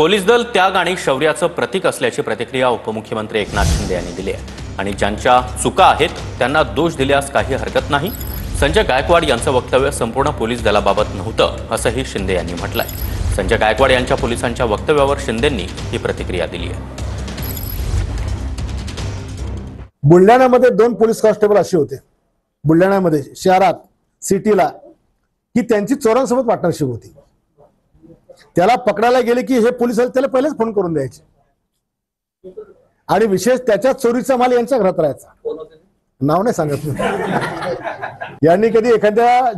Police दल त्याग आणि शौर्याचं प्रतीक असल्याची प्रतिक्रिया उपमुख्यमंत्री एकनाथ शिंदे यांनी दिली आहे आणि ज्यांच्या चुका आहेत त्यांना दोष दिल्यास काही हरकत नाही। संजय गायकवाड यांचं वक्तव्य संपूर्ण पोलीस दलाबाबत नव्हतं असंही शिंदे यांनी म्हटलंय। संजय गायकवाड यांच्या पोलिसांच्या वक्तव्यावर शिंदेंनी ही प्रतिक्रिया दिली आहे। बुलढाण्यामध्ये 2 पोलीस कॉन्स्टेबल असे होते बुलढाण्यामध्ये शहरात सिटीला की त्यांची चोरांसोबत पार्टनरशिप होती। त्याला पकडायला गेले की हे पोलीस त्याला पहिलेच फोन करून द्यायचे आणि विशेष त्याच्या चोरीचा माल यांच्या घरात राहायचा। नाव नाही सांगत यांनी कधी एखाद्या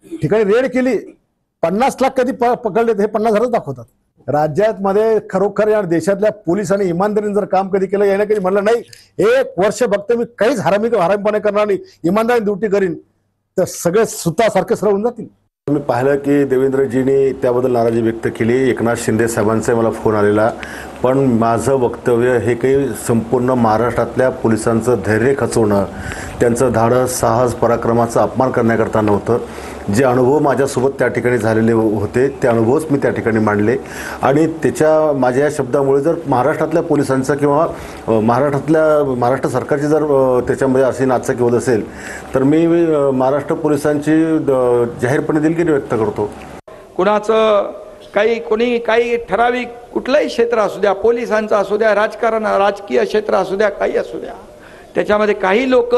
ठिकाणी रेड केली 50 लाख कधी पकडले हे 50,000 दाखवतात। राज्यात मध्ये खरोखर या देशातल्या पोलिसांनी इमानदारीने जर काम कधी केलं याने कधी म्हणलं नाही 1 वर्ष बघते मी काहीच हरामीपणे करणार नाही इमानदारी ड्युटी करीन तर सगळे सुतासारखे सरळ होऊन जातील। मी पाहिलं की देवेंद्रजींनी त्याबद्दल नाराजी व्यक्त केली। एकनाथ शिंदे साहेबांचा मला फोन आलेला पण माझं वक्तव्य हे काही संपूर्ण महाराष्ट्रातल्या पोलिसांचं धैर्य खचवणं त्यांचं धाडस साहस पराक्रमाचा अपमान करण्याकरता नव्हतं। जे अनुभव माझ्यासोबत त्या ठिकाणी झालेले होते ते अनुभवच मी त्या ठिकाणी मांडले आणि त्याच्या माझ्या या शब्दामुळे जर महाराष्ट्रातल्या पोलिसांचा किंवा महाराष्ट्र सरकारची जर त्याच्यामध्ये अशी नाचक्की होत असेल तर मी महाराष्ट्र पोलिसांची जाहीरपणे दिलगिरी व्यक्त करतो। कुणाचं कोणी काही ठराविक कुठलंही क्षेत्र असू द्या पोलिसांचं असू द्या राजकारण राजकीय क्षेत्र असू द्या काही असू द्या त्याच्यामध्ये काही लोक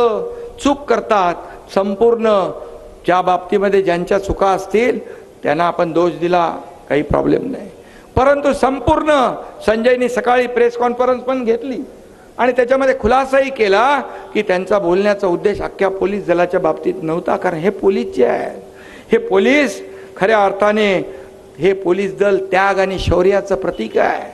चूक करतात। संपूर्ण ज्या बाबतीमध्ये ज्यांच्या चुका असतील त्यांना आपण दोष दिला काही प्रॉब्लेम नाही परंतु संपूर्ण संजयनी सकाळी प्रेस कॉन्फरन्स पण घेतली आणि त्याच्यामध्ये खुलासाही केला की त्यांचा बोलण्याचा उद्देश अख्ख्या पोलीस दलाच्या बाबतीत नव्हता कारण हे पोलीस जे आहेत हे पोलीस खऱ्या अर्थाने हे पोलीस दल त्याग आणि शौर्याचं प्रतीक आहे।